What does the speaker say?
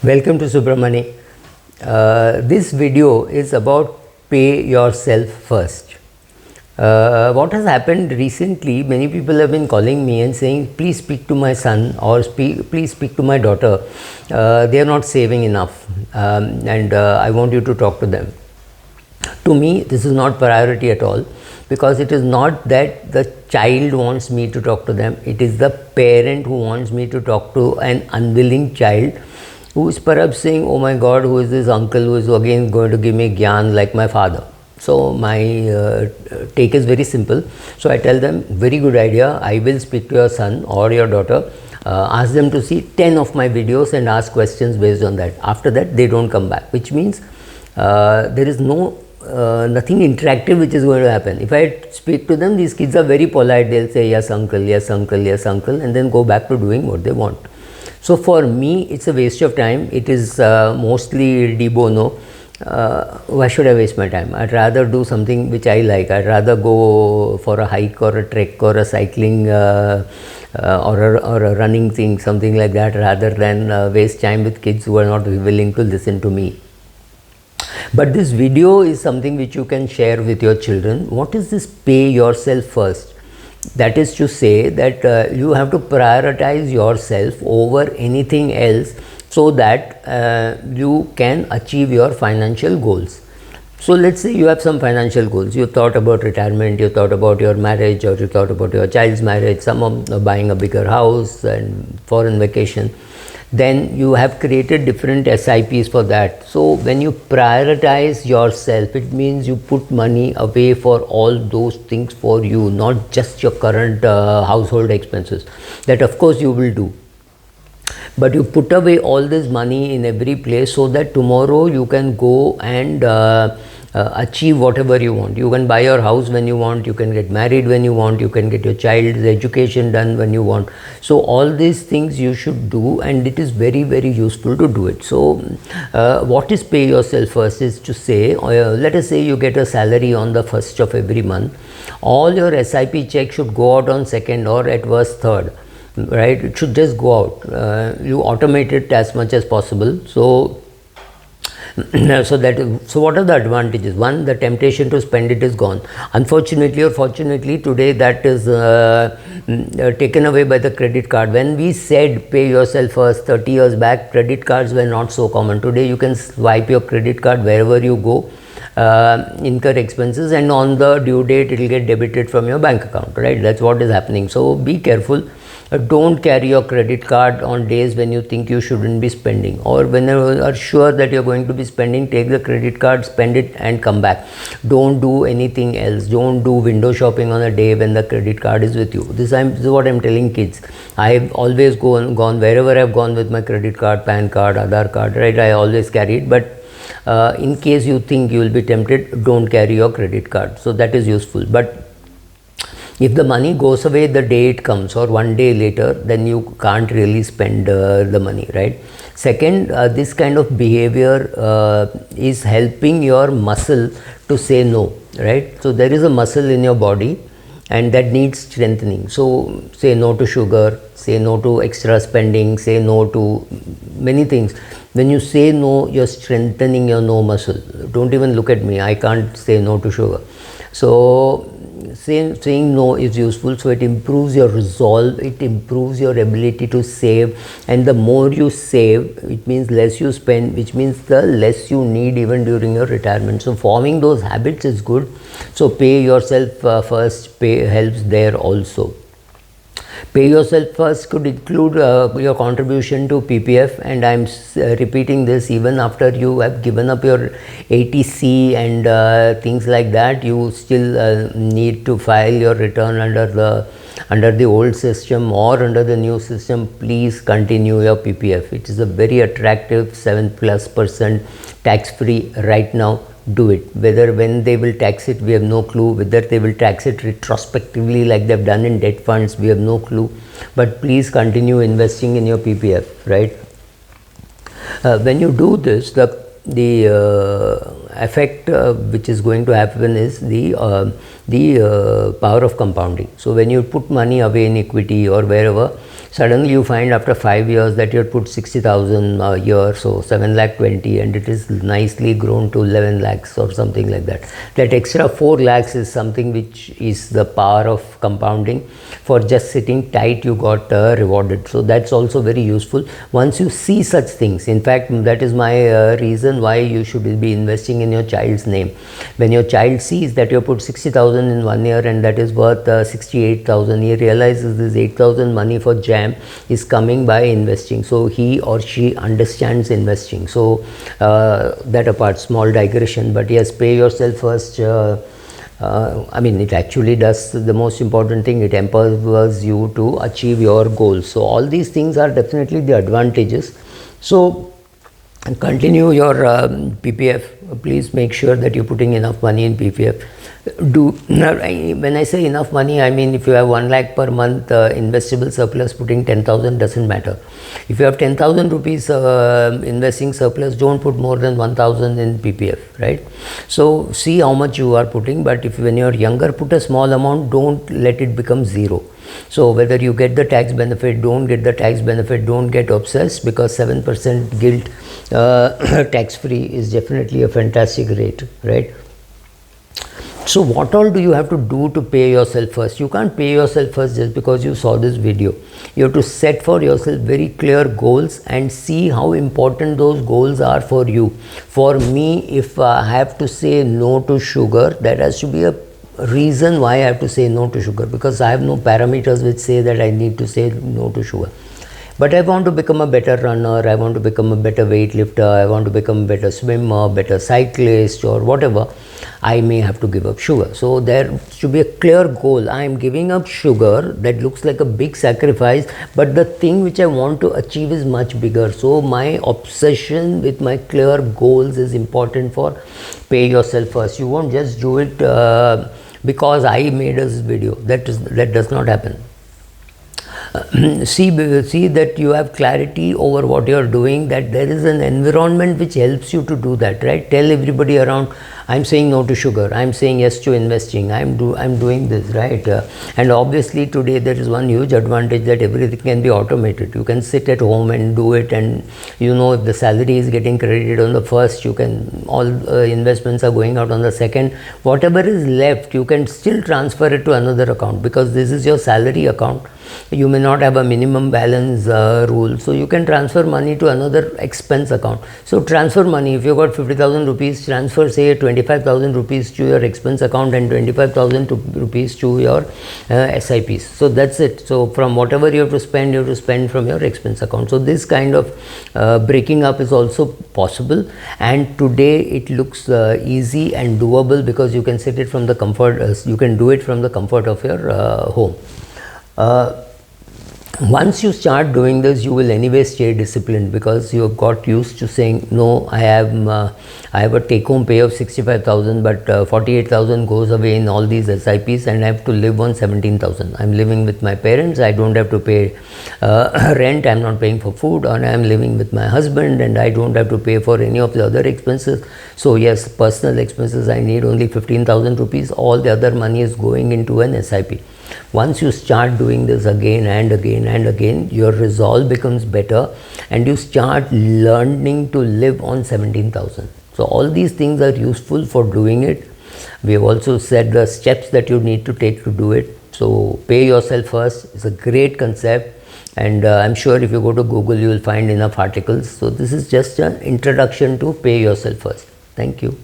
Welcome to Subramani. This video is about pay yourself first. What has happened recently, many people have been calling me and saying, please speak to my son or please speak to my daughter. They are not saving enough and I want you to talk to them. To me, this is not priority at all, because it is not that the child wants me to talk to them. It is the parent who wants me to talk to an unwilling child who is perhaps saying, oh my God, who is this uncle who is again going to give me gyan like my father. So my take is very simple. So I tell them, very good idea, I will speak to your son or your daughter, ask them to see 10 of my videos and ask questions based on that. After that, they don't come back, which means there is nothing interactive which is going to happen. If I speak to them, these kids are very polite. They'll say yes uncle, yes uncle, yes uncle, and then go back to doing what they want. So for me, it's a waste of time. It is mostly de bono. Why should I waste my time? I'd rather do something which I like. I'd rather go for a hike or a trek or a cycling or a running thing, something like that, rather than waste time with kids who are not willing to listen to me. But this video is something which you can share with your children. What is this pay yourself first? That is to say that you have to prioritize yourself over anything else so that you can achieve your financial goals. So let's say you have some financial goals. You thought about retirement, you thought about your marriage, or you thought about your child's marriage, some of buying a bigger house and foreign vacation. Then you have created different SIPs for that. So when you prioritize yourself, it means you put money away for all those things for you, not just your current household expenses. That of course you will do. But you put away all this money in every place so that tomorrow you can go and achieve whatever you want. You can buy your house when you want, you can get married when you want, you can get your child's education done when you want. So all these things you should do, and it is very, very useful to do it. So what is pay yourself first is to say, let us say you get a salary on the 1st of every month. All your SIP checks should go out on 2nd or at worst 3rd. Right? It should just go out. You automate it as much as possible. So what are the advantages? One, the temptation to spend it is gone. Unfortunately or fortunately, today that is taken away by the credit card. When we said pay yourself first 30 years back, credit cards were not so common. Today you can swipe your credit card wherever you go, incur expenses, and on the due date it will get debited from your bank account, right? That's what is happening. So be careful. Don't carry your credit card on days when you think you shouldn't be spending, or when you are sure that you're going to be spending, take the credit card, spend it and come back. Don't do anything else. Don't do window shopping on a day when the credit card is with you. This is what I'm telling kids. I've always gone wherever I've gone with my credit card, PAN card, Aadhaar card, right? I always carry it. But in case you think you will be tempted, don't carry your credit card. So that is useful. But if the money goes away the day it comes or one day later, then you can't really spend the money, right? Second, this kind of behavior is helping your muscle to say no, right? So there is a muscle in your body and that needs strengthening. So say no to sugar, say no to extra spending, say no to many things. When you say no, you're strengthening your no muscle. Don't even look at me, I can't say no to sugar. So saying no is useful. So it improves your resolve, it improves your ability to save, and the more you save, it means less you spend, which means the less you need even during your retirement. So forming those habits is good. So pay yourself first helps there also. Pay yourself first could include your contribution to PPF, and I'm repeating this even after you have given up your ATC and things like that. You still need to file your return under the old system or under the new system. Please continue your PPF. It is a very attractive 7+% tax free right now. Do it. Whether when they will tax it, we have no clue. Whether they will tax it retrospectively like they've done in debt funds, we have no clue. But please continue investing in your PPF, right? When you do this, the effect which is going to happen is the power of compounding. So when you put money away in equity or wherever, Suddenly you find after 5 years that you had put 60,000 a year, so 7 lakh 20, and it is nicely grown to 11 lakhs or something like that. That extra 4 lakhs is something which is the power of compounding. For just sitting tight, you got rewarded. So that's also very useful once you see such things. In fact, that is my reason why you should be investing in your child's name. When your child sees that you put 60,000 in 1 year and that is worth 68,000, he realizes this 8,000 money for jam is coming by investing. So he or she understands investing. So that apart, small digression, but yes, pay yourself first. I mean, it actually does the most important thing. It empowers you to achieve your goals. So all these things are definitely the advantages. So continue your PPF. Please make sure that you're putting enough money in PPF. When I say enough money, I mean if you have 1 lakh per month investable surplus, putting 10,000 doesn't matter. If you have 10,000 rupees investing surplus, don't put more than 1,000 in PPF, right? So see how much you are putting, but if when you're younger, put a small amount, don't let it become zero. So whether you get the tax benefit, don't get the tax benefit, don't get obsessed, because 7% guilt tax free is definitely a fantastic rate, right? So what all do you have to do to pay yourself first? You can't pay yourself first just because you saw this video. You have to set for yourself very clear goals and see how important those goals are for you. For me, if I have to say no to sugar, that has to be a reason why I have to say no to sugar, because I have no parameters which say that I need to say no to sugar. But I want to become a better runner, I want to become a better weightlifter, I want to become a better swimmer, better cyclist, or whatever, I may have to give up sugar. So there should be a clear goal. I am giving up sugar. That looks like a big sacrifice, but the thing which I want to achieve is much bigger. So my obsession with my clear goals is important for pay yourself first. You won't just do it because I made this video. That does not happen. See that you have clarity over what you are doing, that there is an environment which helps you to do that, right? Tell everybody around, I'm saying no to sugar, I'm saying yes to investing, I'm doing this, right? And obviously today there is one huge advantage, that everything can be automated. You can sit at home and do it, and you know if the salary is getting credited on the first, you can, all investments are going out on the second, whatever is left you can still transfer it to another account, because this is your salary account. You may not have a minimum balance rule, so you can transfer money to another expense account. So transfer money, if you got 50,000 rupees, transfer say 25,000 rupees to your expense account and 25,000 rupees to your SIPs. So that's it. So from whatever you have to spend from your expense account. So this kind of breaking up is also possible, and today it looks easy and doable, because you can set it from the comfort, you can do it from the comfort of your home. Once you start doing this, you will anyway stay disciplined, because you have got used to saying no. I have a take-home pay of 65,000, but 48,000 goes away in all these SIPs, and I have to live on 17,000. I'm living with my parents. I don't have to pay rent. I'm not paying for food, or I'm living with my husband, and I don't have to pay for any of the other expenses. So yes, personal expenses, I need only 15,000 rupees. All the other money is going into an SIP. Once you start doing this again and again and again, your resolve becomes better, and you start learning to live on 17,000. So all these things are useful for doing it. We have also said the steps that you need to take to do it. So pay yourself first is a great concept, and I'm sure if you go to Google, you will find enough articles. So this is just an introduction to pay yourself first. Thank you.